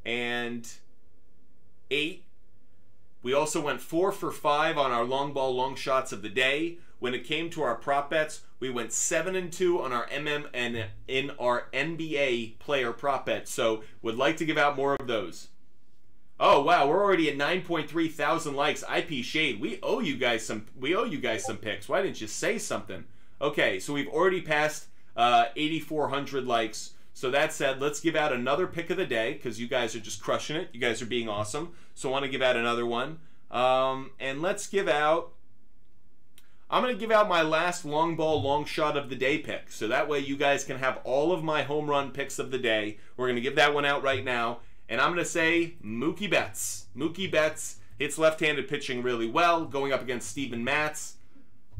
and 8. We also went 4 for 5 on our long ball long shots of the day. When it came to our prop bets, we went 7 and 2 on our and in our NBA player prop bets. So would like to give out more of those. Oh wow, we're already at 9.3 thousand likes. IP Shade, we owe you guys some picks. Why didn't you say something? Okay, so we've already passed 8,400 likes. So that said, let's give out another pick of the day because you guys are just crushing it. You guys are being awesome. So I want to give out another one. And let's give out... I'm going to give out my last long ball, long shot of the day pick. So that way you guys can have all of my home run picks of the day. We're going to give that one out right now. And I'm going to say Mookie Betts. Mookie Betts hits left-handed pitching really well, going up against Steven Matz.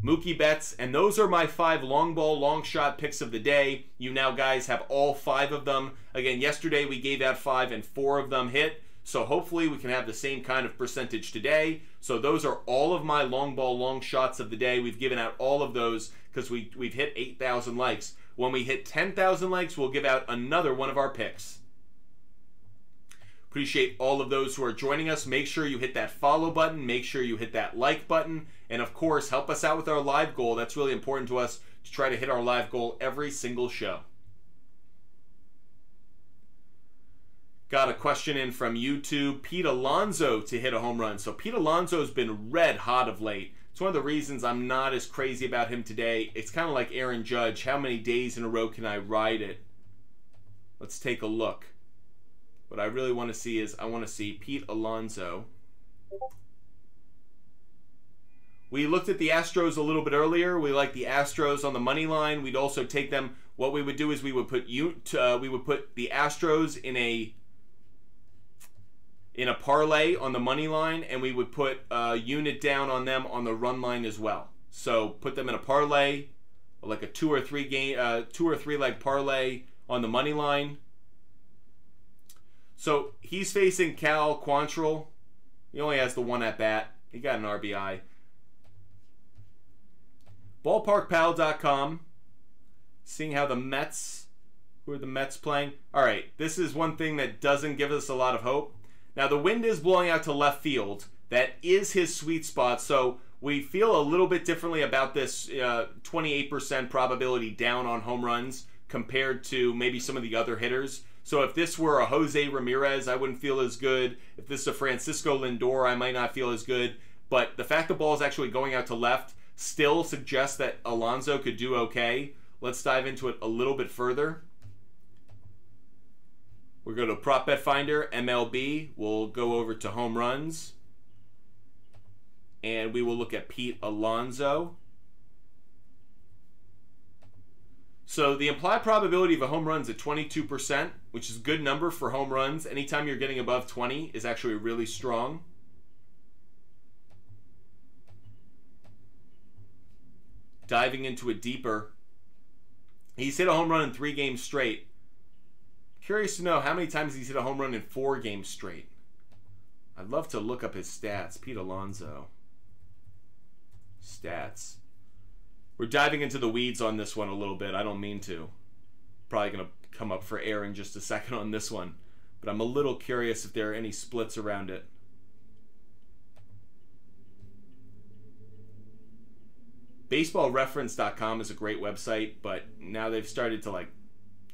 Mookie Betts, and those are my 5 long ball, long shot picks of the day. You now guys have all 5 of them. Again, yesterday we gave out 5 and 4 of them hit. So hopefully we can have the same kind of percentage today. So those are all of my long ball, long shots of the day. We've given out all of those because we've hit 8,000 likes. When we hit 10,000 likes, we'll give out another one of our picks. Appreciate all of those who are joining us. Make sure you hit that follow button. Make sure you hit that like button. And of course, help us out with our live goal. That's really important to us to try to hit our live goal every single show. Got a question in from YouTube. Pete Alonso to hit a home run. So Pete Alonso's been red hot of late. It's one of the reasons I'm not as crazy about him today. It's kind of like Aaron Judge. How many days in a row can I ride it? Let's take a look. What I really want to see is I want to see Pete Alonso. We looked at the Astros a little bit earlier. We like the Astros on the money line. We'd also take them. What we would do is we would put the Astros in a parlay on the money line, and we would put a unit down on them on the run line as well. So put them in a parlay, like a 2 or 3 leg parlay on the money line. So he's facing Cal Quantrill. He only has the 1 at bat. He got an RBI. Ballparkpal.com. Seeing how the Mets, who are the Mets playing? All right, this is one thing that doesn't give us a lot of hope. Now the wind is blowing out to left field. That is his sweet spot. So we feel a little bit differently about this 28% probability down on home runs compared to maybe some of the other hitters. So if this were a Jose Ramirez, I wouldn't feel as good. If this is a Francisco Lindor, I might not feel as good. But the fact the ball is actually going out to left still suggests that Alonso could do okay. Let's dive into it a little bit further. We'll go to Prop Bet Finder, MLB. We'll go over to home runs. And we will look at Pete Alonso. So the implied probability of a home run is at 22%, which is a good number for home runs. Anytime you're getting above 20 is actually really strong. Diving into it deeper, he's hit a home run in 3 games straight. Curious to know how many times he's hit a home run in 4 games straight. I'd love to look up his stats. Pete Alonso. Stats. We're diving into the weeds on this one a little bit. I don't mean to. Probably going to come up for air in just a second on this one. But I'm a little curious if there are any splits around it. BaseballReference.com is a great website, but now they've started to like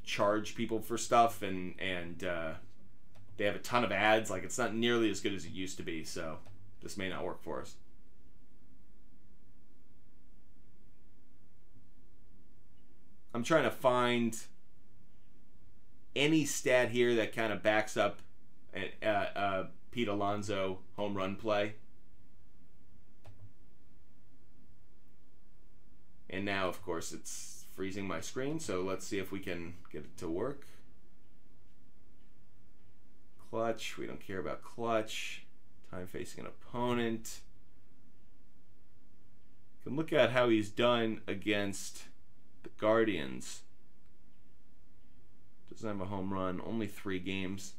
charge people for stuff, and they have a ton of ads. Like, it's not nearly as good as it used to be, so this may not work for us. I'm trying to find any stat here that kind of backs up Pete Alonso home run play. And now, of course, it's freezing my screen, so let's see if we can get it to work. Clutch, we don't care about clutch. Time facing an opponent. You can look at how he's done against the Guardians. Doesn't have a home run, only 3 games.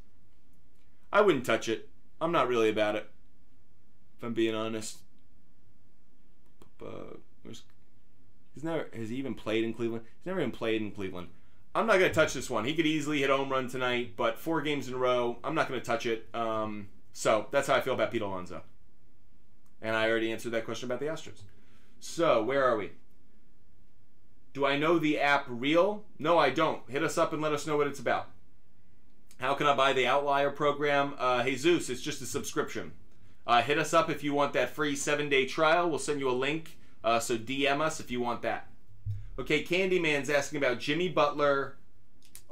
I wouldn't touch it. I'm not really about it, if I'm being honest. Has he even played in Cleveland? He's never even played in Cleveland. I'm not going to touch this one. He could easily hit home run tonight, but 4 games in a row, I'm not going to touch it. So that's how I feel about Pete Alonso. And I already answered that question about the Astros. So where are we? Do I know the app Real? No, I don't. Hit us up and let us know what it's about. How can I buy the Outlier program? Jesus, it's just a subscription. Hit us up if you want that free 7-day trial. We'll send you a link. So DM us if you want that. Okay, Candyman's asking about Jimmy Butler,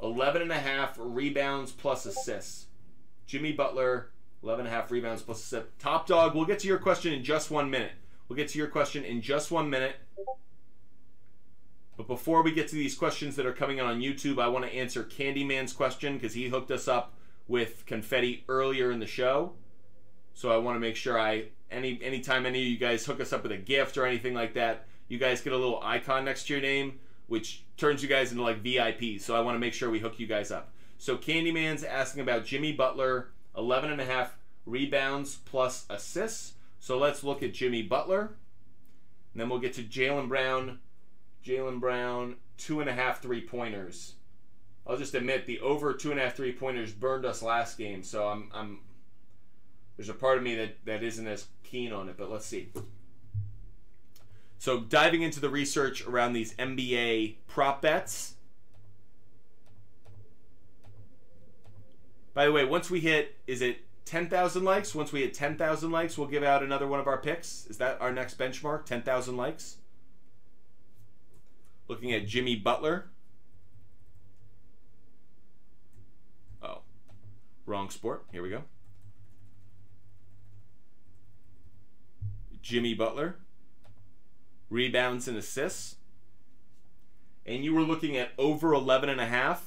11.5 rebounds plus assists. Jimmy Butler, 11.5 rebounds plus assists. Top Dog, we'll get to your question in just 1 minute. We'll get to your question in just 1 minute. But before we get to these questions that are coming in on YouTube, I want to answer Candyman's question because he hooked us up with confetti earlier in the show. So I want to make sure anytime any of you guys hook us up with a gift or anything like that, you guys get a little icon next to your name, which turns you guys into like VIPs. So I want to make sure we hook you guys up. So Candyman's asking about Jimmy Butler, 11.5 rebounds plus assists. So let's look at Jimmy Butler. And then we'll get to Jaylen Brown. Jaylen Brown, 2.5 3-pointers. I'll just admit the over 2.5 3-pointers burned us last game, so there's a part of me that isn't as keen on it, but let's see. So diving into the research around these NBA prop bets. By the way, once we hit, is it 10,000 likes? Once we hit 10,000 likes, we'll give out another one of our picks. Is that our next benchmark? 10,000 likes? Looking at Jimmy Butler. Oh, wrong sport. Here we go. Jimmy Butler. Rebounds and assists. And you were looking at over 11.5.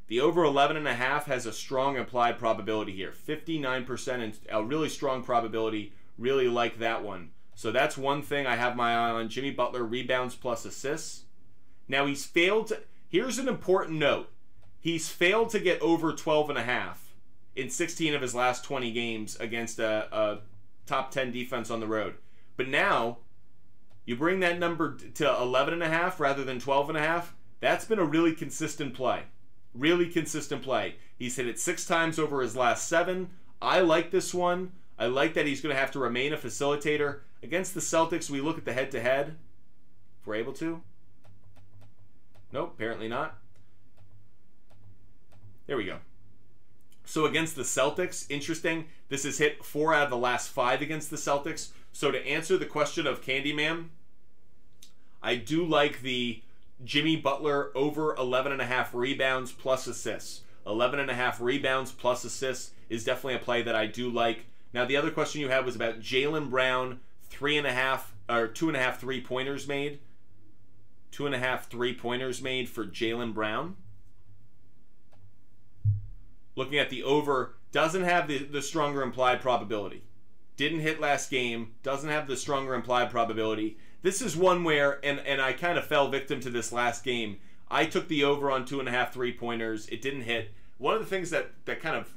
The over 11.5 has a strong implied probability here. 59% and a really strong probability. Really like that one. So that's one thing I have my eye on. Jimmy Butler, rebounds plus assists. Now he's failed to, here's an important note. He's failed to get over 12.5 in 16 of his last 20 games against a top 10 defense on the road. But now, you bring that number to 11.5 rather than 12.5, that's been a really consistent play. Really consistent play. He's hit it 6 times over his last 7. I like this one. I like that he's going to have to remain a facilitator. Against the Celtics, we look at the head-to-head, if we're able to. Nope, apparently not. There we go. So against the Celtics, interesting. This has hit 4 out of the last 5 against the Celtics. So to answer the question of Candyman, I do like the Jimmy Butler over 11.5 rebounds plus assists. 11.5 rebounds plus assists is definitely a play that I do like. Now the other question you had was about Jaylen Brown, 2.5 3-pointers made. 2.5 3-pointers made for Jaylen Brown. Looking at the over, doesn't have the stronger implied probability. Didn't hit last game, doesn't have the stronger implied probability. This is one where, and I kind of fell victim to this last game. I took the over on 2.5 3-pointers. It didn't hit. One of the things that kind of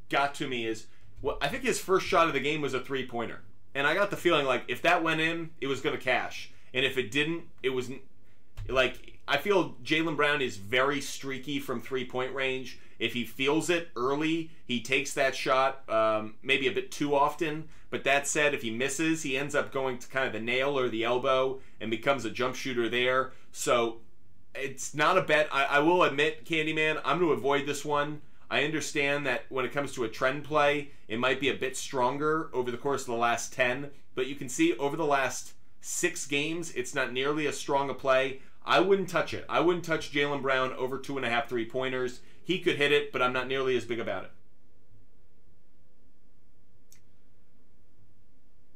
got to me is, well, I think his first shot of the game was a 3-pointer. And I got the feeling like if that went in, it was going to cash. And if it didn't, it was like, I feel Jaylen Brown is very streaky from 3-point range. If he feels it early, he takes that shot maybe a bit too often. But that said, if he misses, he ends up going to kind of the nail or the elbow and becomes a jump shooter there. So it's not a bet. I will admit, Candyman, I'm going to avoid this one. I understand that when it comes to a trend play, it might be a bit stronger over the course of the last 10. But you can see over the last 6 games, it's not nearly as strong a play. I wouldn't touch it. I wouldn't touch Jaylen Brown over 2.5 3-pointers. He could hit it, but I'm not nearly as big about it.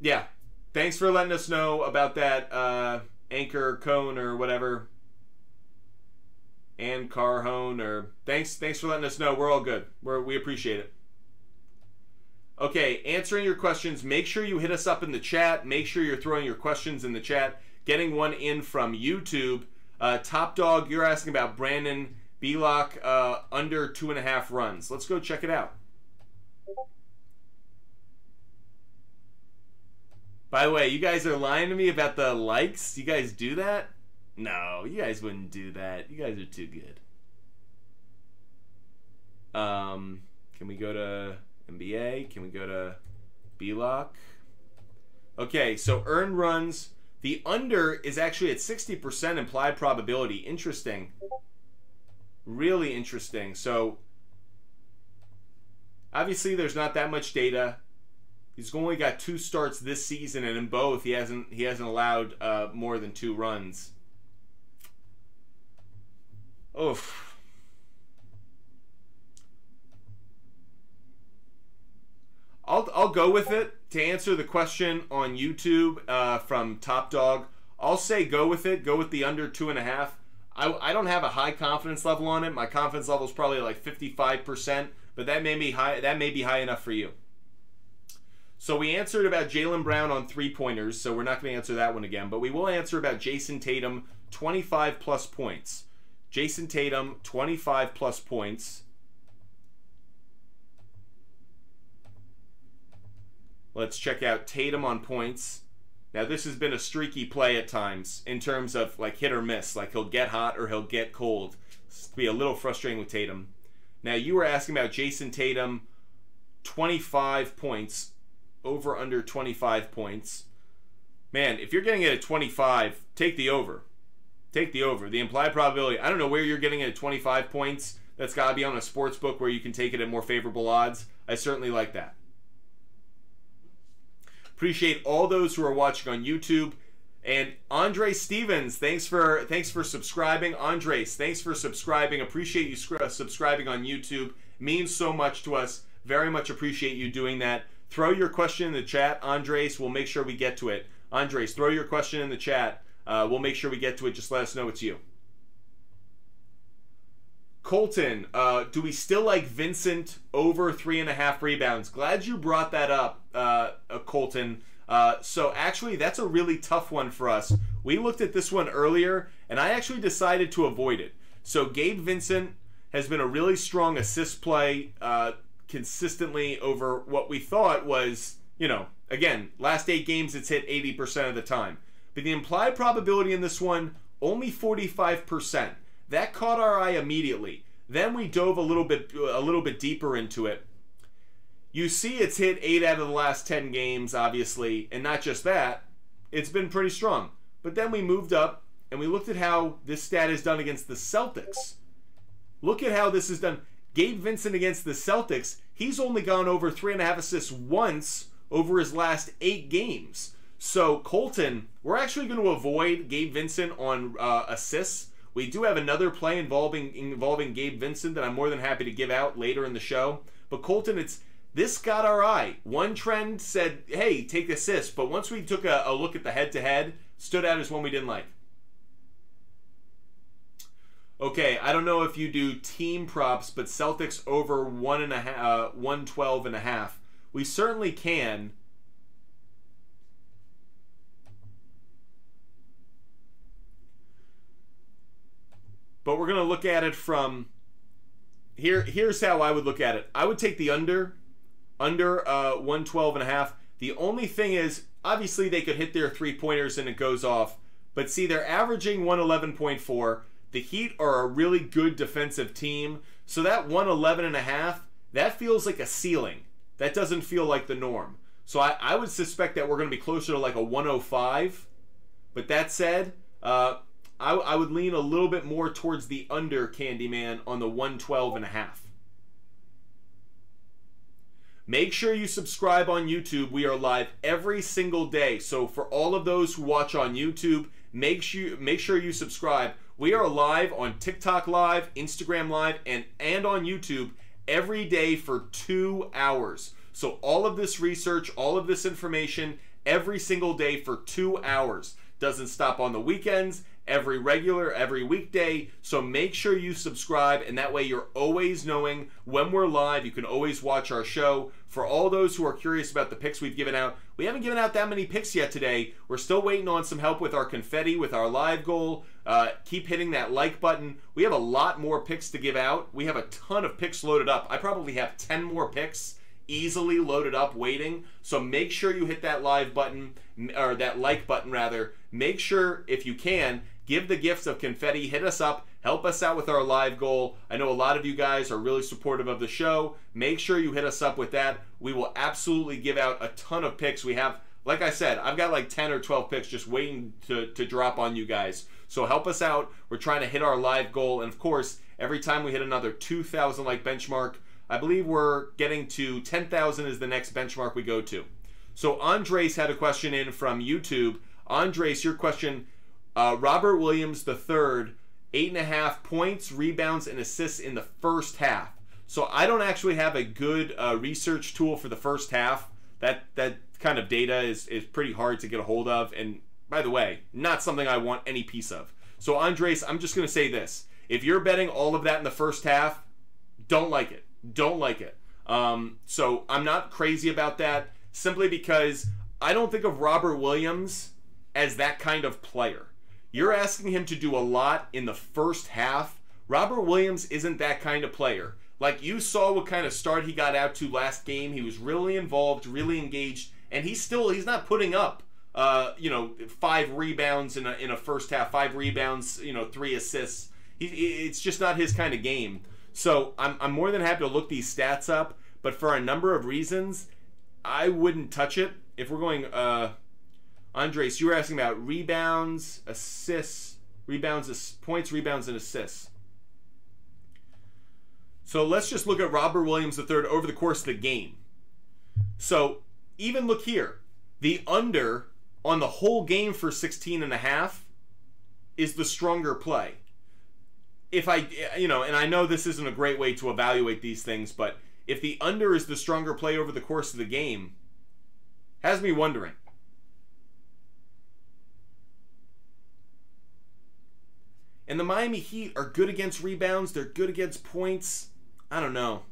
Yeah. Thanks for letting us know about that Anchor Cone or whatever. And Carhone or thanks for letting us know. We're all good. We appreciate it. Okay, answering your questions. Make sure you hit us up in the chat. Make sure you're throwing your questions in the chat. Getting one in from YouTube. Top Dog, you're asking about Brandon Bealock under 2.5 runs. Let's go check it out. By the way, you guys are lying to me about the likes. You guys do that? No, you guys wouldn't do that. You guys are too good. Can we go to NBA? Can we go to B-Lock? Okay, so earned runs. The under is actually at 60% implied probability. Interesting. Really interesting. So, obviously there's not that much data. He's only got 2 starts this season, and in both he hasn't allowed more than 2 runs. Oof. I'll go with it to answer the question on YouTube from Top Dog. I'll say go with it. Go with the under 2.5. I don't have a high confidence level on it. My confidence level is probably like 55%, but that may be high. That may be high enough for you. So we answered about Jaylen Brown on 3-pointers, so we're not going to answer that one again. But we will answer about Jason Tatum, 25+ points. Jason Tatum, 25+ points. Let's check out Tatum on points. Now, this has been a streaky play at times in terms of like hit or miss. Like he'll get hot or he'll get cold. It's be a little frustrating with Tatum. Now, you were asking about Jason Tatum, 25 points, over under 25 points. Man, if you're getting it at 25, take the over. Take the over. The implied probability, I don't know where you're getting it at 25 points. That's got to be on a sports book where you can take it at more favorable odds. I certainly like that. Appreciate all those who are watching on YouTube. And Andre Stevens, thanks for subscribing. Andres, thanks for subscribing. Appreciate you subscribing on YouTube. Means so much to us. Very much appreciate you doing that. Throw your question in the chat, Andres. We'll make sure we get to it. Andres, throw your question in the chat. We'll make sure we get to it. Just let us know it's you. Colton, do we still like Vincent over 3.5 rebounds? Glad you brought that up, Colton. So actually, that's a really tough one for us. We looked at this one earlier, and I actually decided to avoid it. So Gabe Vincent has been a really strong assist play consistently over what we thought was, you know, again, last 8 games it's hit 80% of the time. But the implied probability in this one, only 45%. That caught our eye immediately. Then we dove a little bit deeper into it. You see it's hit 8 out of the last 10 games, obviously, and not just that, it's been pretty strong. But then we moved up, and we looked at how this stat is done against the Celtics. Look at how this is done. Gabe Vincent against the Celtics, he's only gone over 3.5 assists once over his last 8 games. So, Colton, we're actually going to avoid Gabe Vincent on assists. We do have another play involving Gabe Vincent that I'm more than happy to give out later in the show. But Colton, this got our eye. One trend said, hey, take assists. But once we took a look at the head-to-head, stood out as one we didn't like. Okay, I don't know if you do team props, but Celtics over 112.5. We certainly can. But we're going to look at it from here. Here's how I would look at it. I would take the under 112.5. The only thing is, obviously they could hit their 3-pointers and it goes off. But see, they're averaging 111.4. The Heat are a really good defensive team. So that 111.5, that feels like a ceiling. That doesn't feel like the norm. So I would suspect that we're going to be closer to like a 105. But that said, I would lean a little bit more towards the under, Candyman, on the 112.5. Make sure you subscribe on YouTube. We are live every single day. So for all of those who watch on YouTube, make sure you subscribe. We are live on TikTok Live, Instagram Live, and on YouTube every day for 2 hours. So all of this research, all of this information, every single day for 2 hours. Doesn't stop on the weekends, every weekday. So make sure you subscribe, and that way you're always knowing when we're live. You can always watch our show. For all those who are curious about the picks we've given out, we haven't given out that many picks yet today. We're still waiting on some help with our confetti, with our live goal. Keep hitting that like button. We have a lot more picks to give out. We have a ton of picks loaded up. I probably have 10 more picks easily loaded up waiting. So make sure you hit that live button, or that like button rather. Make sure, if you can, give the gifts of confetti. Hit us up. Help us out with our live goal. I know a lot of you guys are really supportive of the show. Make sure you hit us up with that. We will absolutely give out a ton of picks. We have, like I said, I've got like 10 or 12 picks just waiting to drop on you guys. So help us out. We're trying to hit our live goal. And of course, every time we hit another 2,000 like benchmark, I believe we're getting to 10,000 is the next benchmark we go to. So Andres had a question in from YouTube. Andres, your question, Robert Williams III, 8.5 points, rebounds, and assists in the first half. So I don't actually have a good research tool for the first half. That kind of data is pretty hard to get a hold of. And by the way, not something I want any piece of. So Andres, I'm just going to say this. If you're betting all of that in the first half, don't like it. Don't like it. So I'm not crazy about that simply because I don't think of Robert Williams as that kind of player. You're asking him to do a lot in the first half. Robert Williams isn't that kind of player. Like, you saw what kind of start he got out to last game. He was really involved, really engaged, and he's not putting up 5 rebounds in a first half, 5 rebounds, 3 assists. It's just not his kind of game. So I'm more than happy to look these stats up, but for a number of reasons, I wouldn't touch it. If we're going, Andres, you were asking about rebounds, assists, points, rebounds, and assists. So let's just look at Robert Williams III over the course of the game. So even look here. The under on the whole game for 16.5 is the stronger play. If and I know this isn't a great way to evaluate these things, but if the under is the stronger play over the course of the game, has me wondering. And the Miami Heat are good against rebounds. They're good against points. I don't know.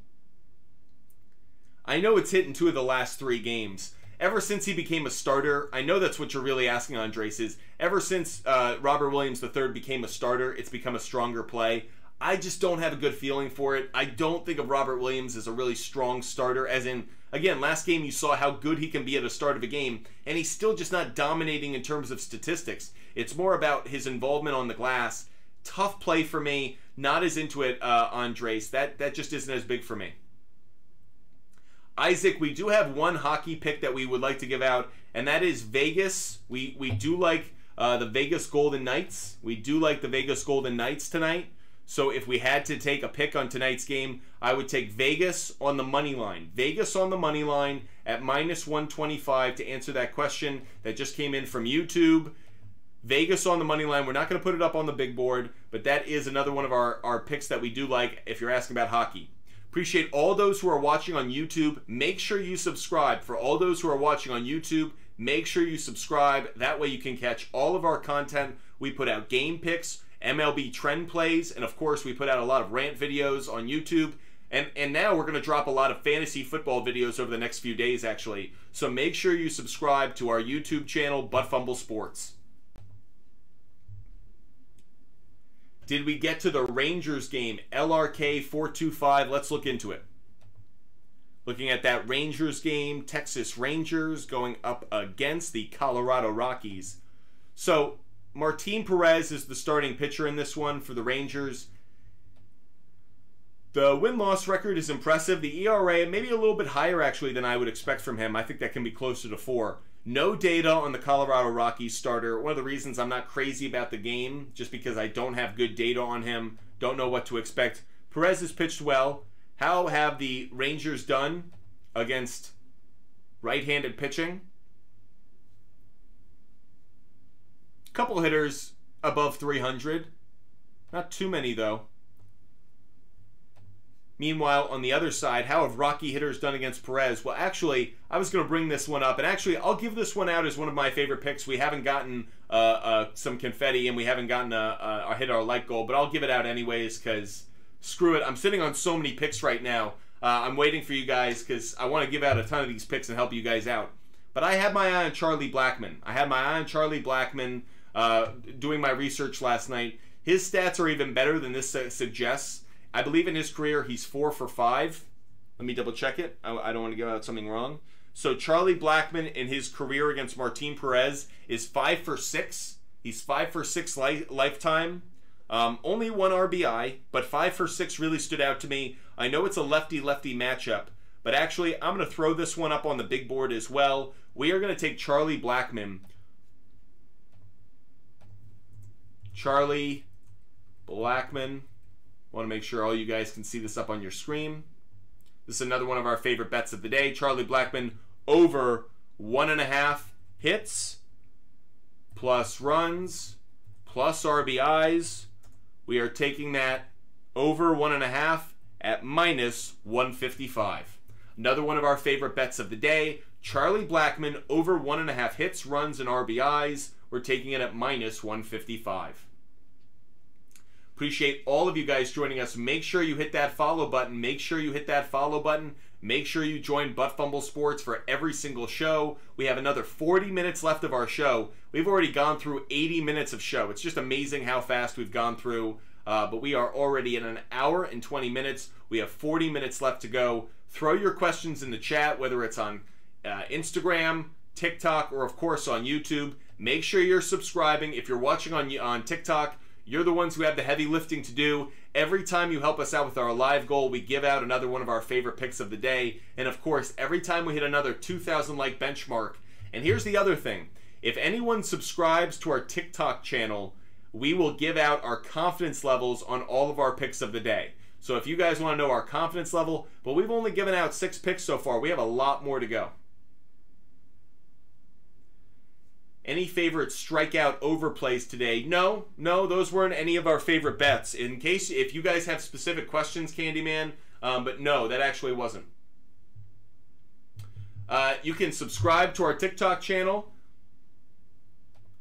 I know it's hit in 2 of the last 3 games. Ever since he became a starter, I know that's what you're really asking, Andres, is ever since Robert Williams III became a starter, it's become a stronger play. I just don't have a good feeling for it. I don't think of Robert Williams as a really strong starter, as in, again, last game you saw how good he can be at the start of a game, and he's still just not dominating in terms of statistics. It's more about his involvement on the glass. Tough play for me. Not as into it, Andres. That just isn't as big for me. Isaac, we do have one hockey pick that we would like to give out, and that is Vegas. We do like the Vegas Golden Knights. We do like the Vegas Golden Knights tonight. So if we had to take a pick on tonight's game, I would take Vegas on the money line. Vegas on the money line at -125 to answer that question that just came in from YouTube. Vegas on the money line. We're not going to put it up on the big board, but that is another one of our picks that we do like if you're asking about hockey. Appreciate all those who are watching on YouTube. Make sure you subscribe. For all those who are watching on YouTube, make sure you subscribe. That way you can catch all of our content. We put out game picks, MLB trend plays, and of course we put out a lot of rant videos on YouTube. And now we're going to drop a lot of fantasy football videos over the next few days, actually. So make sure you subscribe to our YouTube channel, But Fumble Sports. Did we get to the Rangers game? LRK 425. Let's look into it. Looking at that Rangers game, Texas Rangers going up against the Colorado Rockies. So Martin Perez is the starting pitcher in this one for the Rangers. The win-loss record is impressive. The ERA maybe a little bit higher actually than I would expect from him. I think that can be closer to 4. No data on the Colorado Rockies starter. One of the reasons I'm not crazy about the game, just because I don't have good data on him, don't know what to expect. Perez has pitched well. How have the Rangers done against right-handed pitching? Couple hitters above 300. Not too many, though. Meanwhile, on the other side, how have Rocky hitters done against Perez? Well, actually, I was going to bring this one up, and actually, I'll give this one out as one of my favorite picks. We haven't gotten some confetti, and we haven't gotten hit our like goal, but I'll give it out anyways, because screw it. I'm sitting on so many picks right now. I'm waiting for you guys, because I want to give out a ton of these picks and help you guys out. But I had my eye on Charlie Blackmon. I had my eye on Charlie Blackmon doing my research last night. His stats are even better than this suggests. I believe in his career he's 4 for 5. Let me double check it. I don't want to give out something wrong. So Charlie Blackmon in his career against Martin Perez is 5 for 6. He's 5 for 6 lifetime. Only one RBI, but 5 for 6 really stood out to me. I know it's a lefty-lefty matchup, but actually I'm going to throw this one up on the big board as well. We are going to take Charlie Blackmon. Charlie Blackmon. Want to make sure all you guys can see this up on your screen. This is another one of our favorite bets of the day. Charlie Blackmon over 1.5 hits, plus runs, plus RBIs. We are taking that over 1.5 at minus 155. Another one of our favorite bets of the day. Charlie Blackmon over 1.5 hits, runs, and RBIs. We're taking it at minus 155. Appreciate all of you guys joining us. Make sure you hit that follow button. Make sure you hit that follow button. Make sure you join Butt Fumble Sports for every single show. We have another 40 minutes left of our show. We've already gone through 80 minutes of show. It's just amazing how fast we've gone through. But we are already in an hour and 20 minutes. We have 40 minutes left to go. Throw your questions in the chat, whether it's on Instagram, TikTok, or of course on YouTube. Make sure you're subscribing. If you're watching on TikTok, you're the ones who have the heavy lifting to do. Every time you help us out with our live goal, we give out another one of our favorite picks of the day. And of course, every time we hit another 2,000 like benchmark. And here's the other thing. If anyone subscribes to our TikTok channel, we will give out our confidence levels on all of our picks of the day. So if you guys want to know our confidence level, but we've only given out 6 picks so far. We have a lot more to go. Any favorite strikeout overplays today? No, those weren't any of our favorite bets. In case, if you guys have specific questions, Candyman, but no, that actually wasn't. You can subscribe to our TikTok channel.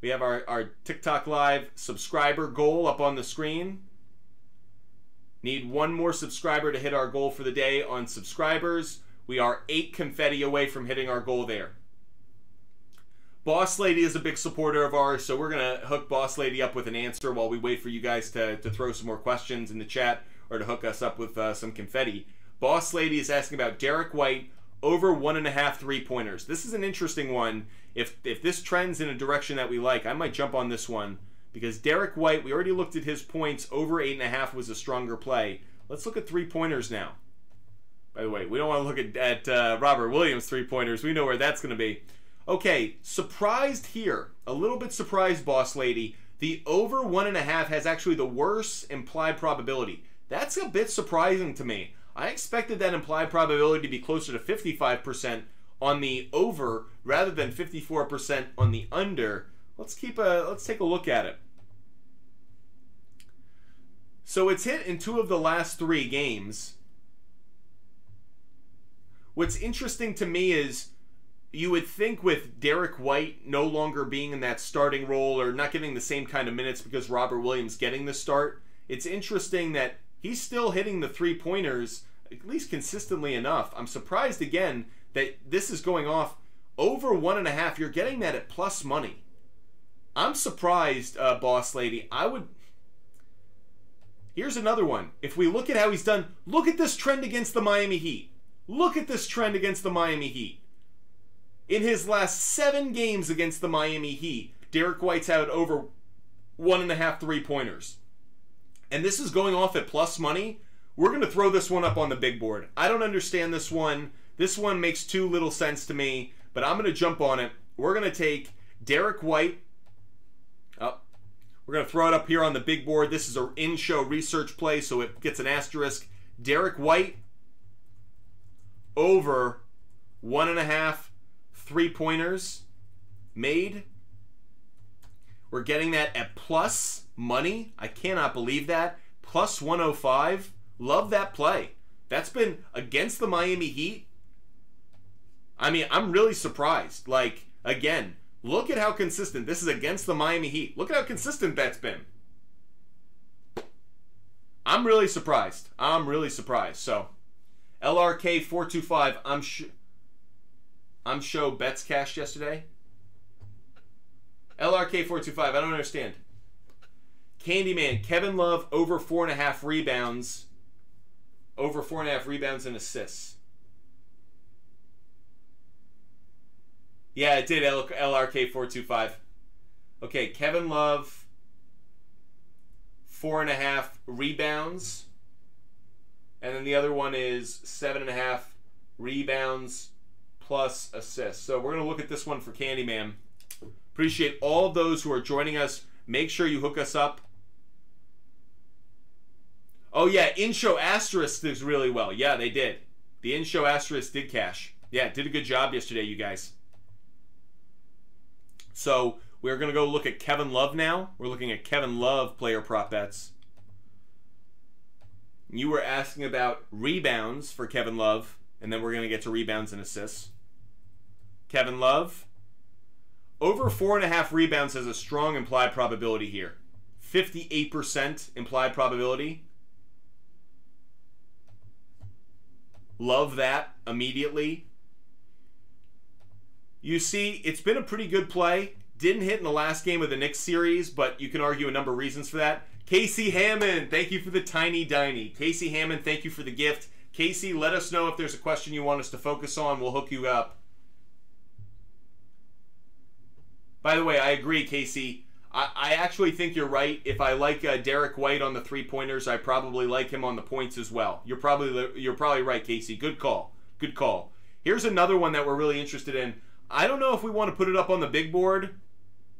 We have our TikTok Live subscriber goal up on the screen. Need one more subscriber to hit our goal for the day on subscribers. We are 8 confetti away from hitting our goal there. Boss Lady is a big supporter of ours, so we're going to hook Boss Lady up with an answer while we wait for you guys to throw some more questions in the chat or to hook us up with some confetti. Boss Lady is asking about Derek White over 1.5 3-pointers. This is an interesting one. If this trends in a direction that we like, I might jump on this one because Derek White, we already looked at his points. Over 8.5 was a stronger play. Let's look at 3-pointers now. By the way, we don't want to look at Robert Williams 3-pointers. We know where that's going to be. Okay, surprised here. A little bit surprised, Boss Lady. The over 1.5 has actually the worst implied probability. That's a bit surprising to me. I expected that implied probability to be closer to 55% on the over rather than 54% on the under. Let's take a look at it. So it's hit in 2 of the last 3 games. What's interesting to me is you would think with Derek White no longer being in that starting role or not getting the same kind of minutes because Robert Williams getting the start, it's interesting that he's still hitting the 3-pointers at least consistently enough. I'm surprised again that this is going off over 1.5. You're getting that at plus money. I'm surprised, Boss Lady. Here's another one. If we look at how he's done, look at this trend against the Miami Heat. Look at this trend against the Miami Heat. In his last 7 games against the Miami Heat, Derek White's had over 1.5 3-pointers. And this is going off at plus money. We're going to throw this one up on the big board. I don't understand this one. This one makes too little sense to me, but I'm going to jump on it. We're going to take Derek White. Oh, we're going to throw it up here on the big board. This is an in-show research play, so it gets an asterisk. Derek White over 1.5 3-pointers made. We're getting that at plus money. I cannot believe that. Plus 105. Love that play. That's been against the Miami Heat. I mean, I'm really surprised. Like, again, look at how consistent. This is against the Miami Heat. Look at how consistent that's been. I'm really surprised. So, LRK425, I'm show bets cashed yesterday. LRK425, I don't understand. Candyman, Kevin Love over 4.5 rebounds. Over 4.5 rebounds and assists. Yeah, it did, LRK425. Okay, Kevin Love 4.5 rebounds. And then the other one is 7.5 rebounds plus assists. So we're going to look at this one for Candyman. Appreciate all of those who are joining us. Make sure you hook us up. Oh, yeah, in-show asterisk does really well. Yeah, they did. The in-show asterisk did cash. Yeah, did a good job yesterday, you guys. So we're going to go look at Kevin Love now. We're looking at Kevin Love player prop bets. You were asking about rebounds for Kevin Love, and then we're going to get to rebounds and assists. Kevin Love, over 4.5 rebounds has a strong implied probability here. 58% implied probability. Love that immediately. You see, it's been a pretty good play. Didn't hit in the last game of the Knicks series, but you can argue a number of reasons for that. Casey Hammond, thank you for the tiny diny. Casey Hammond, thank you for the gift. Casey, let us know if there's a question you want us to focus on. We'll hook you up. By the way, I agree, Casey. I actually think you're right. If I like Derek White on the three-pointers, I probably like him on the points as well. You're probably right, Casey. Good call. Good call. Here's another one that we're really interested in. I don't know if we want to put it up on the big board.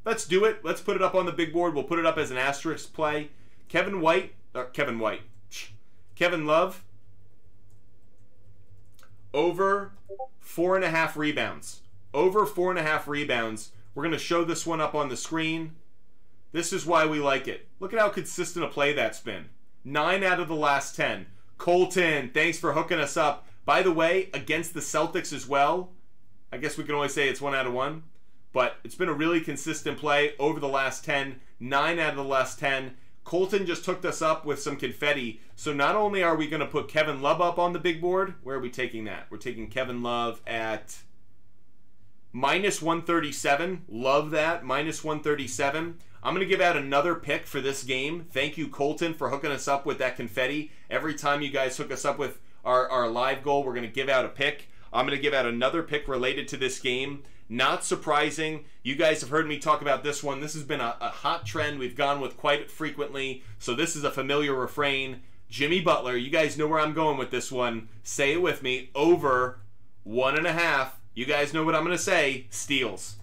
Let's do it. Let's put it up on the big board. We'll put it up as an asterisk play. Kevin Love, over 4.5 rebounds. Over 4.5 rebounds. We're going to show this one up on the screen. This is why we like it. Look at how consistent a play that's been. 9 out of the last 10. Colton, thanks for hooking us up. By the way, against the Celtics as well, I guess we can only say it's 1 out of 1. But it's been a really consistent play over the last 10. 9 out of the last 10. Colton just hooked us up with some confetti. So not only are we going to put Kevin Love up on the big board, where are we taking that? We're taking Kevin Love at -137. Love that. -137. I'm going to give out another pick for this game. Thank you, Colton, for hooking us up with that confetti. Every time you guys hook us up with our live goal, we're going to give out a pick. I'm going to give out another pick related to this game. Not surprising. You guys have heard me talk about this one. This has been a hot trend we've gone with quite frequently. So this is a familiar refrain. Jimmy Butler, you guys know where I'm going with this one. Say it with me. Over 1.5. You guys know what I'm going to say. Steals.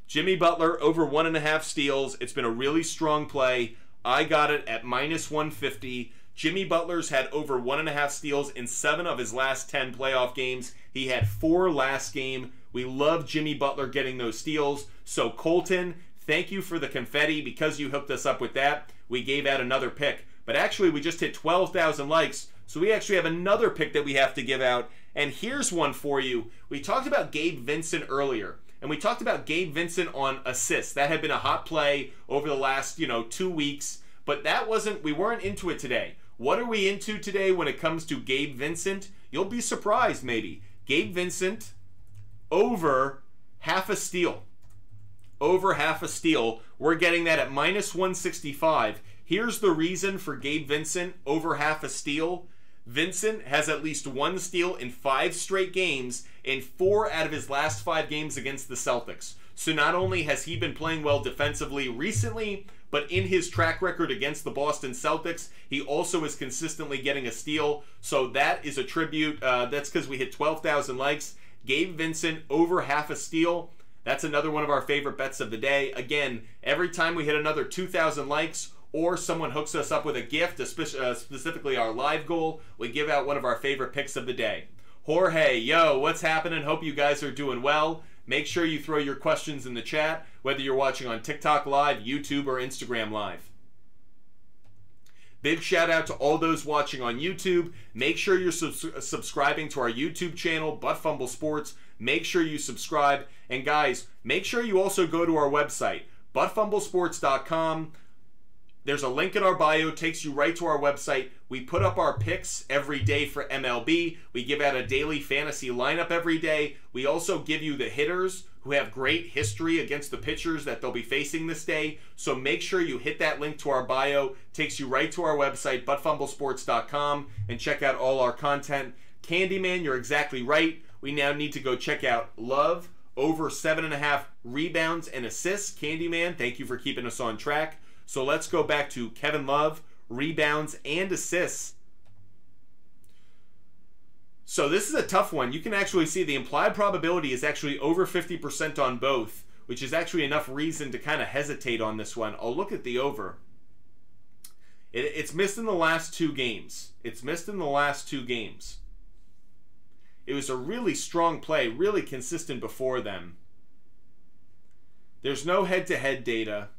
Jimmy Butler over 1.5 steals. It's been a really strong play. I got it at -150. Jimmy Butler's had over 1.5 steals in 7 of his last 10 playoff games. He had 4 last game. We love Jimmy Butler getting those steals. So Colton, thank you for the confetti. Because you hooked us up with that, we gave out another pick. But actually, we just hit 12,000 likes. So we actually have another pick that we have to give out. And here's one for you. We talked about Gabe Vincent earlier. And we talked about Gabe Vincent on assists. That had been a hot play over the last, 2 weeks. But we weren't into it today. What are we into today when it comes to Gabe Vincent? You'll be surprised, maybe. Gabe Vincent over half a steal. Over half a steal. We're getting that at -165. Here's the reason for Gabe Vincent over half a steal. Vincent has at least 1 steal in 5 straight games in 4 out of his last 5 games against the Celtics. So not only has he been playing well defensively recently, but in his track record against the Boston Celtics, he also is consistently getting a steal. So that is a tribute. That's because we hit 12,000 likes. Gabe Vincent over half a steal. That's another one of our favorite bets of the day. Again, every time we hit another 2,000 likes or someone hooks us up with a gift, specifically our live goal, we give out one of our favorite picks of the day. Jorge, yo, what's happening? Hope you guys are doing well. Make sure you throw your questions in the chat, whether you're watching on TikTok Live, YouTube, or Instagram Live. Big shout out to all those watching on YouTube. Make sure you're subscribing to our YouTube channel, Fumble Sports. Make sure you subscribe. And guys, make sure you also go to our website, buttfumblesports.com. There's a link in our bio, takes you right to our website. We put up our picks every day for MLB. We give out a daily fantasy lineup every day. We also give you the hitters who have great history against the pitchers that they'll be facing this day. So make sure you hit that link to our bio. Takes you right to our website, buttfumblesports.com, and check out all our content. Candyman, you're exactly right. We now need to go check out Love over 7.5 rebounds and assists. Candyman, thank you for keeping us on track. So let's go back to Kevin Love, rebounds, and assists. So this is a tough one. You can actually see the implied probability is actually over 50% on both, which is actually enough reason to kind of hesitate on this one. I'll look at the over. It's missed in the last 2 games. It's missed in the last 2 games. It was a really strong play, really consistent before then. There's no head-to-head data.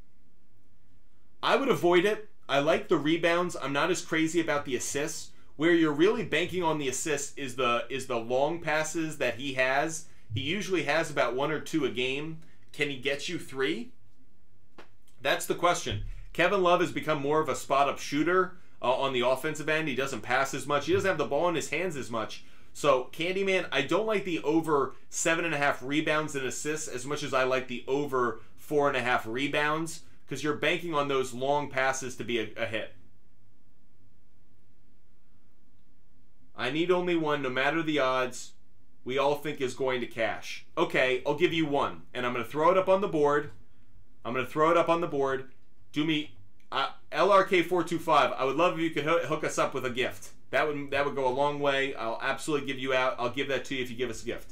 I would avoid it. I like the rebounds. I'm not as crazy about the assists. Where you're really banking on the assists is the long passes that he has. He usually has about 1 or 2 a game. Can he get you 3? That's the question. Kevin Love has become more of a spot-up shooter on the offensive end. He doesn't pass as much. He doesn't have the ball in his hands as much. So, Candyman, I don't like the over 7.5 rebounds and assists as much as I like the over 4.5 rebounds, because you're banking on those long passes to be a hit. I need only one, no matter the odds, we all think is going to cash. Okay, I'll give you one, and I'm going to throw it up on the board. Do me LRK425. I would love if you could hook us up with a gift. That would go a long way. I'll absolutely give you out. I'll give that to you if you give us a gift.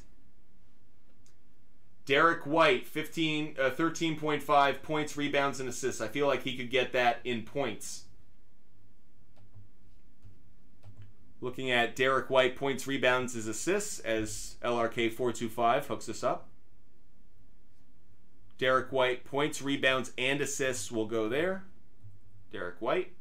Derek White, 13.5 points, rebounds, and assists. I feel like he could get that in points. Looking at Derek White, points, rebounds, and assists, as LRK425 hooks us up. Derek White, points, rebounds, and assists will go there. Derek White.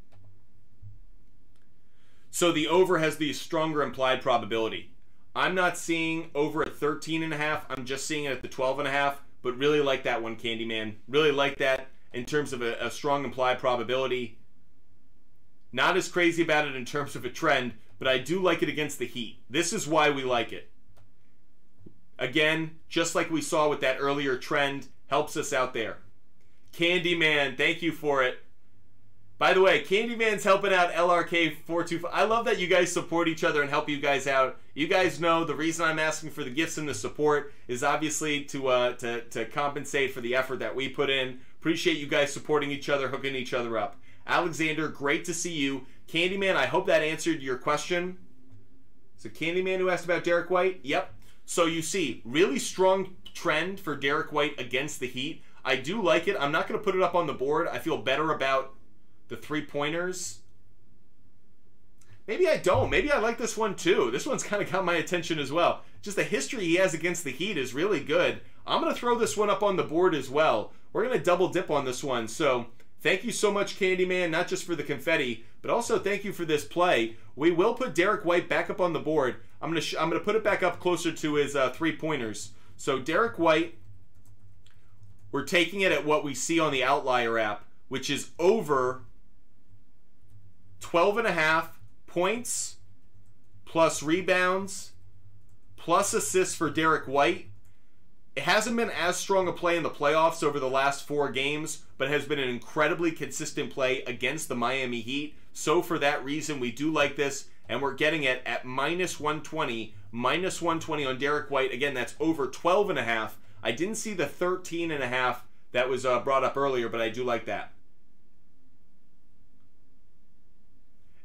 So the over has the stronger implied probability. I'm not seeing over at 13.5. I'm just seeing it at the 12.5. But really like that one, Candyman. Really like that in terms of a strong implied probability. Not as crazy about it in terms of a trend, but I do like it against the Heat. This is why we like it. Again, just like we saw with that earlier trend, helps us out there. Candyman, thank you for it. By the way, Candyman's helping out LRK425. I love that you guys support each other and help you guys out. You guys know the reason I'm asking for the gifts and the support is obviously to compensate for the effort that we put in. Appreciate you guys supporting each other, hooking each other up. Alexander, great to see you. Candyman, I hope that answered your question. So Candyman who asked about Derek White? Yep. So you see, really strong trend for Derek White against the Heat. I do like it. I'm not going to put it up on the board. I feel better about the 3-pointers. Maybe I don't. Maybe I like this one too. This one's kind of got my attention as well. Just the history he has against the Heat is really good. I'm going to throw this one up on the board as well. We're going to double dip on this one. So thank you so much, Candyman, not just for the confetti, but also thank you for this play. We will put Derek White back up on the board. I'm going to put it back up closer to his 3-pointers. So Derek White, we're taking it at what we see on the Outlier app, which is over 12.5 points plus rebounds plus assists for Derek White. It hasn't been as strong a play in the playoffs over the last 4 games, but has been an incredibly consistent play against the Miami Heat. So for that reason, we do like this, and we're getting it at -120. -120 on Derek White. Again, that's over 12.5. I didn't see the 13.5 that was brought up earlier, but I do like that.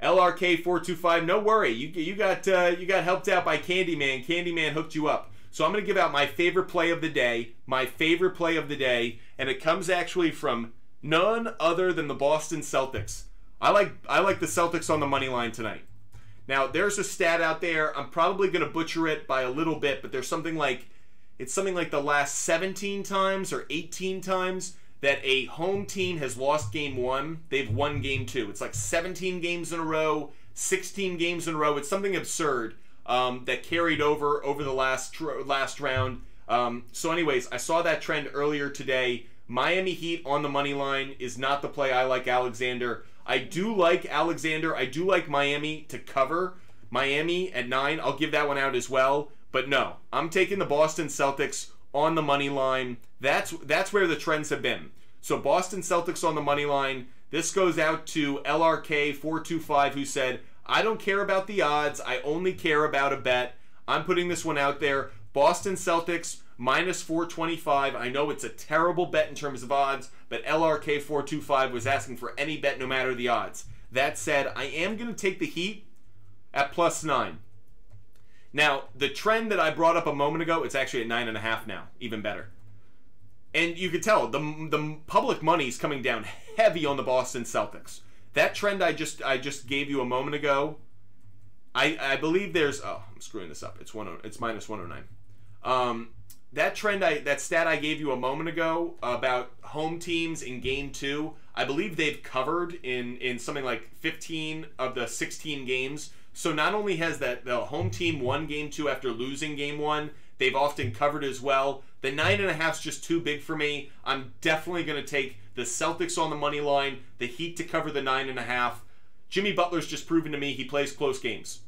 LRK425, no worry. You got helped out by Candyman. Candyman hooked you up. So I'm going to give out my favorite play of the day. My favorite play of the day, and it comes actually from none other than the Boston Celtics. I like the Celtics on the money line tonight. Now, there's a stat out there. I'm probably going to butcher it by a little bit, but there's something like the last 17 times or 18 times that a home team has lost game 1, they've won game 2. It's like 17 games in a row, 16 games in a row. It's something absurd that carried over the last round. So anyways, I saw that trend earlier today. Miami Heat on the money line is not the play I like, Alexander. I do like Alexander. I do like Miami to cover. Miami at 9. I'll give that one out as well. But no, I'm taking the Boston Celtics on the money line. That's where the trends have been. So Boston Celtics on the money line. This goes out to LRK425 who said, I don't care about the odds. I only care about a bet. I'm putting this one out there. Boston Celtics -425. I know it's a terrible bet in terms of odds, but LRK425 was asking for any bet no matter the odds. That said, I am going to take the Heat at +9. Now, the trend that I brought up a moment ago, it's actually at 9.5 now. Even better. And you could tell, the public money is coming down heavy on the Boston Celtics. That trend I just gave you a moment ago, I believe there's... Oh, I'm screwing this up. It's -109. That stat I gave you a moment ago about home teams in Game 2, I believe they've covered in something like 15 of the 16 games. So not only has the home team won Game 2 after losing Game 1, they've often covered as well. The 9.5 is just too big for me. I'm definitely going to take the Celtics on the money line, the Heat to cover the 9.5. Jimmy Butler's just proven to me he plays close games.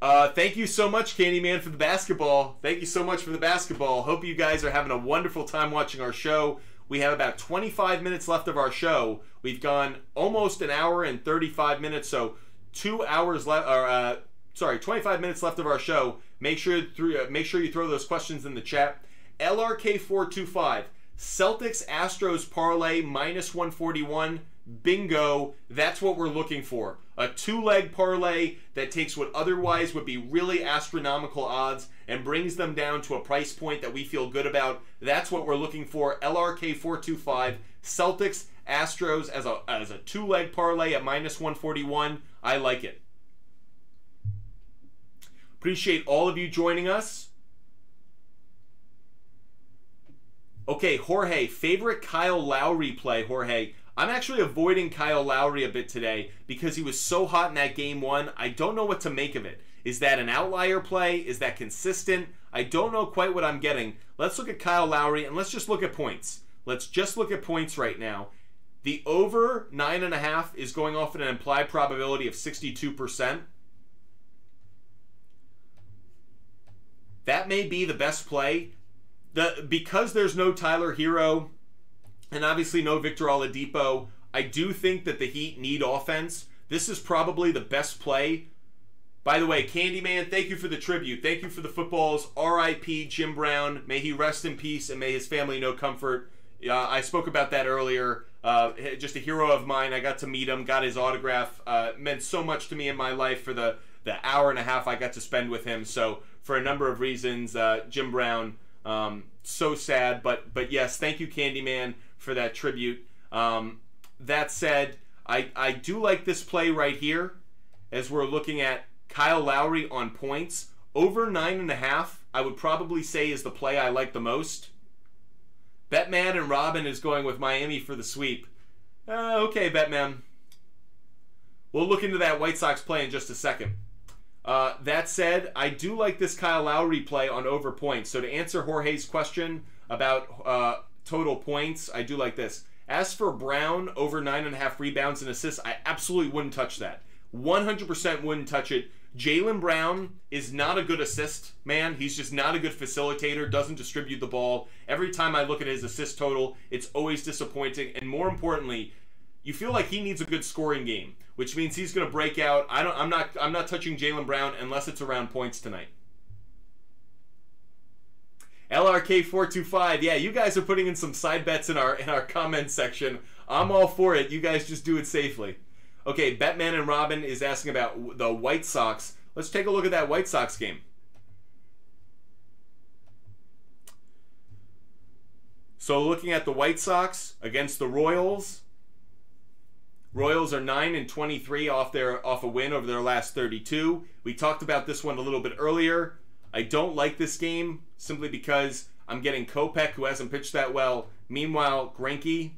Thank you so much, Candyman, for the basketball. Thank you so much for the basketball. Hope you guys are having a wonderful time watching our show. We have about 25 minutes left of our show. We've gone almost an hour and 35 minutes, so 2 hours left. 25 minutes left of our show. Make sure you throw those questions in the chat. LRK425, Celtics Astros parlay -141. Bingo. That's what we're looking for. A 2-leg parlay that takes what otherwise would be really astronomical odds and brings them down to a price point that we feel good about. That's what we're looking for. LRK425, Celtics Astros as a 2-leg parlay at -141. I like it. Appreciate all of you joining us. Okay, Jorge, favorite Kyle Lowry play, Jorge. I'm actually avoiding Kyle Lowry a bit today because he was so hot in that Game 1. I don't know what to make of it. Is that an outlier play? Is that consistent? I don't know quite what I'm getting. Let's look at Kyle Lowry and let's just look at points. Let's just look at points right now. The over 9.5 is going off at an implied probability of 62%. That may be the best play. Because there's no Tyler Hero and obviously no Victor Oladipo, I do think that the Heat need offense. This is probably the best play. By the way, Candyman, thank you for the tribute. Thank you for the footballs. R.I.P. Jim Brown. May he rest in peace and may his family know comfort. I spoke about that earlier. Just a hero of mine. I got to meet him, got his autograph. Meant so much to me in my life for the hour and a half I got to spend with him. So for a number of reasons, Jim Brown, so sad. But yes, thank you, Candyman, for that tribute. That said, I do like this play right here as we're looking at Kyle Lowry on points. Over 9.5, I would probably say is the play I like the most. Betman and Robin is going with Miami for the sweep. Okay, Betman. We'll look into that White Sox play in just a second. That said, I do like this Kyle Lowry play on over points. So to answer Jorge's question about total points, I do like this. As for Brown, over 9.5 rebounds and assists, I absolutely wouldn't touch that. 100% wouldn't touch it. Jaylen Brown is not a good assist man. He's just not a good facilitator, doesn't distribute the ball. Every time I look at his assist total, it's always disappointing. And more importantly, you feel like he needs a good scoring game, which means he's going to break out. I'm not touching Jaylen Brown unless it's around points tonight. LRK425, yeah, you guys are putting in some side bets in our comment section. I'm all for it. You guys just do it safely. Okay, Batman and Robin is asking about the White Sox. Let's take a look at that White Sox game. So looking at the White Sox against the Royals. Royals are 9-23 off a win over their last 32. We talked about this one a little bit earlier. I don't like this game simply because I'm getting Kopech, who hasn't pitched that well. Meanwhile, Greinke,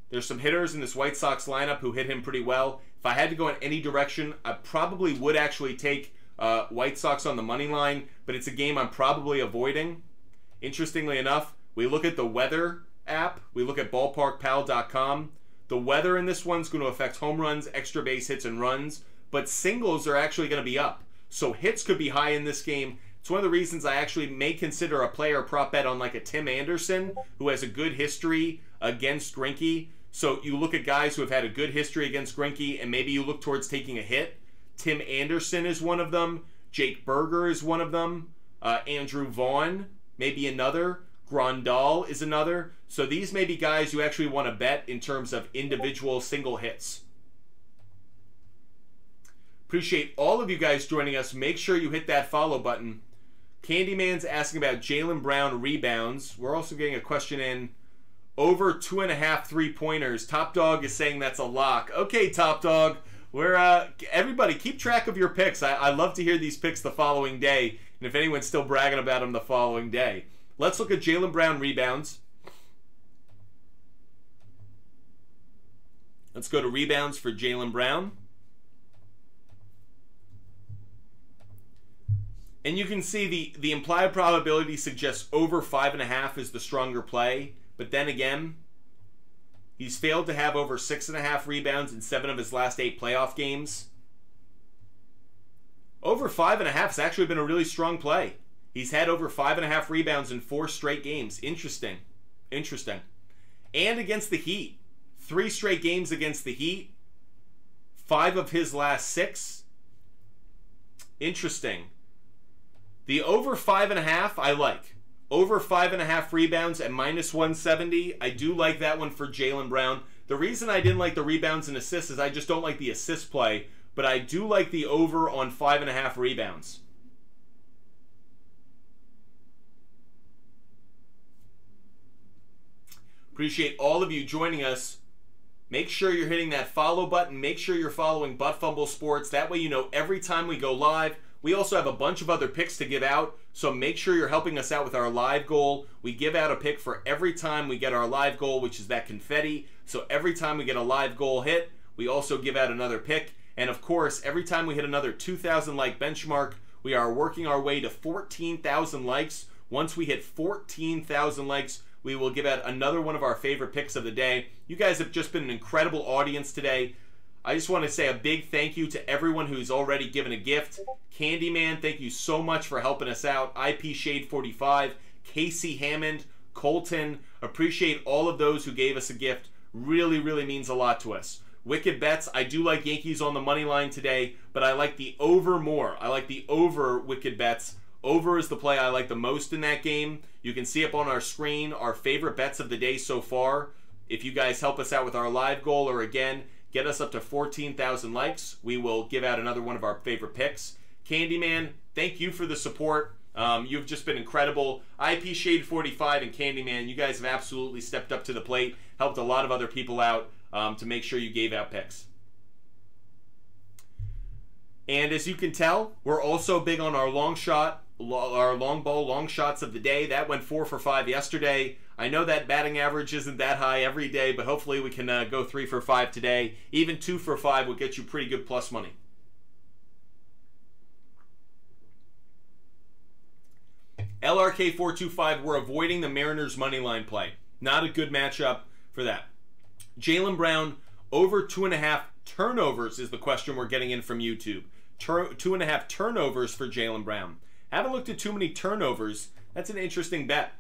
there's some hitters in this White Sox lineup who hit him pretty well. If I had to go in any direction, I probably would actually take White Sox on the money line, but it's a game I'm probably avoiding. Interestingly enough, we look at the weather app. We look at ballparkpal.com. The weather in this one's going to affect home runs, extra base hits, and runs, but singles are actually going to be up. So hits could be high in this game. It's one of the reasons I actually may consider a player prop bet on like a Tim Anderson, who has a good history against Greinke. So you look at guys who have had a good history against Greinke, and maybe you look towards taking a hit. Tim Anderson is one of them. Jake Berger is one of them. Andrew Vaughn, maybe another. Grandal is another. So these may be guys you actually want to bet in terms of individual single hits. Appreciate all of you guys joining us. Make sure you hit that follow button. Candyman's asking about Jaylen Brown rebounds. We're also getting a question in. Over 2.5 3-pointers. Top Dog is saying that's a lock. Okay, Top Dog. We're everybody keep track of your picks. I love to hear these picks the following day. And if anyone's still bragging about them the following day. Let's look at Jaylen Brown rebounds. Let's go to rebounds for Jaylen Brown. And you can see the implied probability suggests over 5.5 is the stronger play. But then again, he's failed to have over 6.5 rebounds in 7 of his last 8 playoff games. Over 5.5 has actually been a really strong play. He's had over 5.5 rebounds in 4 straight games. Interesting. Interesting. And against the Heat. 3 straight games against the Heat. 5 of his last 6. Interesting. The over 5.5, I like. Over 5.5 rebounds at -170. I do like that one for Jaylen Brown. The reason I didn't like the rebounds and assists is I just don't like the assist play. But I do like the over on 5.5 rebounds. Appreciate all of you joining us. Make sure you're hitting that follow button. Make sure you're following Butt Fumble Sports. That way you know every time we go live. We also have a bunch of other picks to give out, so make sure you're helping us out with our live goal. We give out a pick for every time we get our live goal, which is that confetti. So every time we get a live goal hit, we also give out another pick. And of course, every time we hit another 2,000 like benchmark, we are working our way to 14,000 likes. Once we hit 14,000 likes, we will give out another one of our favorite picks of the day. You guys have just been an incredible audience today. I just want to say a big thank you to everyone who's already given a gift. Candyman, thank you so much for helping us out. IP Shade 45, Casey Hammond, Colton, appreciate all of those who gave us a gift. Really, really means a lot to us. Wicked bets, I do like Yankees on the money line today, but I like the over more. I like the over Wicked bets. Over is the play I like the most in that game. You can see up on our screen our favorite bets of the day so far. If you guys help us out with our live goal, or again, get us up to 14,000 likes, we will give out another one of our favorite picks. Candyman, thank you for the support. You've just been incredible. IP Shade 45 and Candyman, you guys have absolutely stepped up to the plate, helped a lot of other people out to make sure you gave out picks. And as you can tell, we're also big on our long shot, our long ball, long shots of the day. That went 4 for 5 yesterday. I know that batting average isn't that high every day, but hopefully we can go 3 for 5 today. Even 2 for 5 will get you pretty good plus money. LRK425, we're avoiding the Mariners money line play. Not a good matchup for that. Jaylen Brown, over 2.5 turnovers is the question we're getting in from YouTube. 2.5 turnovers for Jaylen Brown. Haven't looked at too many turnovers. That's an interesting bet.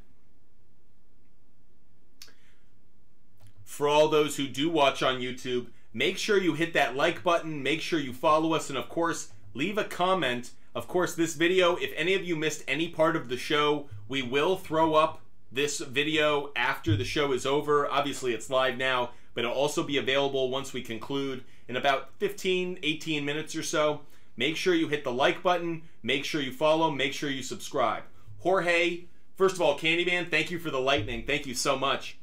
For all those who do watch on YouTube, make sure you hit that like button, make sure you follow us, and of course, leave a comment. Of course, this video, if any of you missed any part of the show, we will throw up this video after the show is over. Obviously, it's live now, but it'll also be available once we conclude in about 15, 18 minutes or so. Make sure you hit the like button, make sure you follow, make sure you subscribe. Jorge, first of all, Candyman, thank you for the lightning. Thank you so much.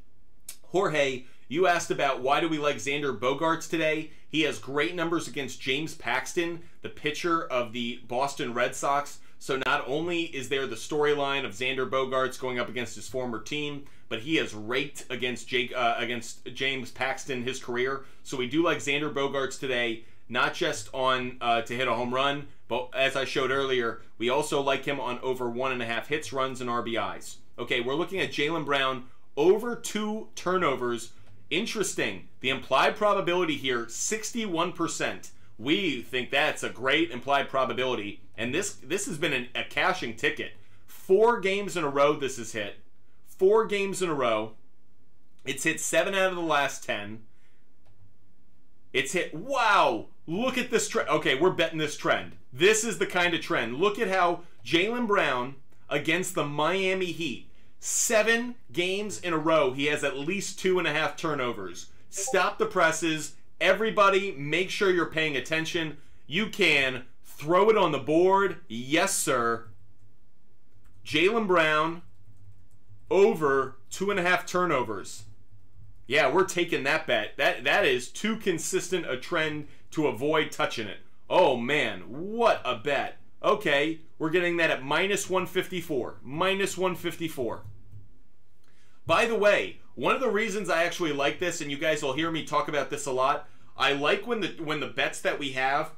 Jorge, you asked about why do we like Xander Bogaerts today. He has great numbers against James Paxton, the pitcher of the Boston Red Sox. So not only is there the storyline of Xander Bogaerts going up against his former team, but he has raked against James Paxton his career. So we do like Xander Bogaerts today, not just on to hit a home run, but as I showed earlier, we also like him on over 1.5 hits, runs, and RBIs. Okay, we're looking at Jaylen Brown, over 2 turnovers. Interesting. The implied probability here, 61%. We think that's a great implied probability. And this has been a cashing ticket. 4 games in a row this has hit. 4 games in a row. It's hit 7 out of the last 10. It's hit, wow, look at this trend. Okay, we're betting this trend. This is the kind of trend. Look at how Jaylen Brown against the Miami Heat, 7 games in a row, he has at least 2.5 turnovers. Stop the presses. Everybody, make sure you're paying attention. You can throw it on the board. Yes, sir. Jaylen Brown over 2.5 turnovers. Yeah, we're taking that bet. That is too consistent a trend to avoid touching it. Oh, man, what a bet. Okay, we're getting that at minus 154. Minus 154. By the way, one of the reasons I actually like this, and you guys will hear me talk about this a lot, I like when the bets that we have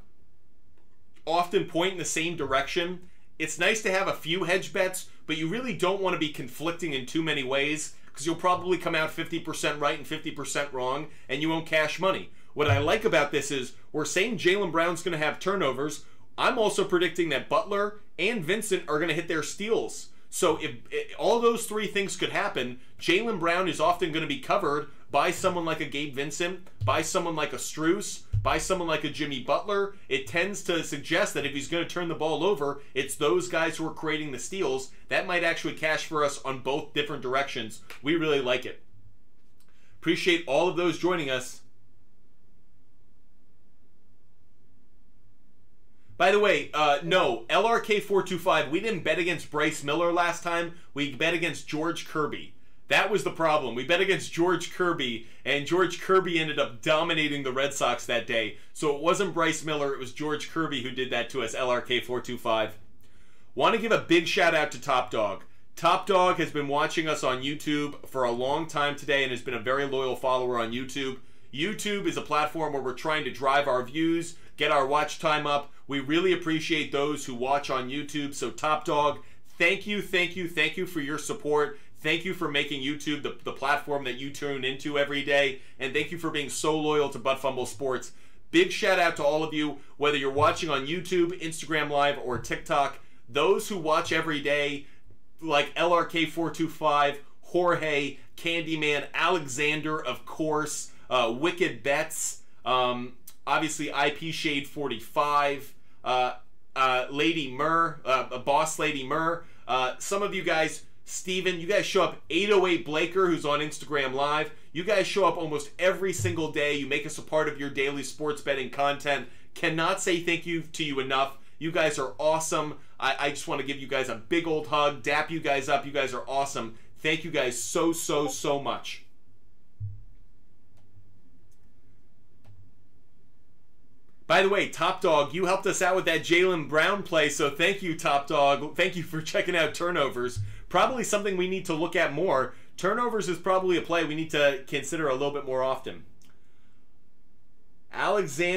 often point in the same direction. It's nice to have a few hedge bets, but you really don't want to be conflicting in too many ways, because you'll probably come out 50% right and 50% wrong, and you won't cash money. What I like about this is we're saying Jaylen Brown's going to have turnovers. I'm also predicting that Butler and Vincent are going to hit their steals. So if all those 3 things could happen, Jaylen Brown is often going to be covered by someone like a Gabe Vincent, by someone like a Strus, by someone like a Jimmy Butler. It tends to suggest that if he's going to turn the ball over, it's those guys who are creating the steals. That might actually cash for us on both different directions. We really like it. Appreciate all of those joining us. By the way, no, LRK425, we didn't bet against Bryce Miller last time. We bet against George Kirby. That was the problem. We bet against George Kirby, and George Kirby ended up dominating the Red Sox that day. So it wasn't Bryce Miller, it was George Kirby who did that to us, LRK425. Want to give a big shout out to Top Dog. Top Dog has been watching us on YouTube for a long time today and has been a very loyal follower on YouTube. YouTube is a platform where we're trying to drive our views, get our watch time up. We really appreciate those who watch on YouTube. So Top Dog, thank you for your support. Thank you for making YouTube the platform that you tune into every day. And thank you for being so loyal to Butt Fumble Sports. Big shout out to all of you, whether you're watching on YouTube, Instagram Live, or TikTok. Those who watch every day, like LRK425, Jorge, Candyman, Alexander, of course, Wicked Bets, obviously IP Shade 45, Lady Murr, Boss Lady Murr. Some of you guys, Steven, you guys show up. 808 Blaker, who's on Instagram Live. You guys show up almost every single day. You make us a part of your daily sports betting content. Cannot say thank you to you enough. You guys are awesome. I just want to give you guys a big old hug, dap you guys up. You guys are awesome. Thank you guys so much. By the way, Top Dog, you helped us out with that Jaylen Brown play, so thank you, Top Dog. Thank you for checking out turnovers. Probably something we need to look at more. Turnovers is probably a play we need to consider a little bit more often. Alexander.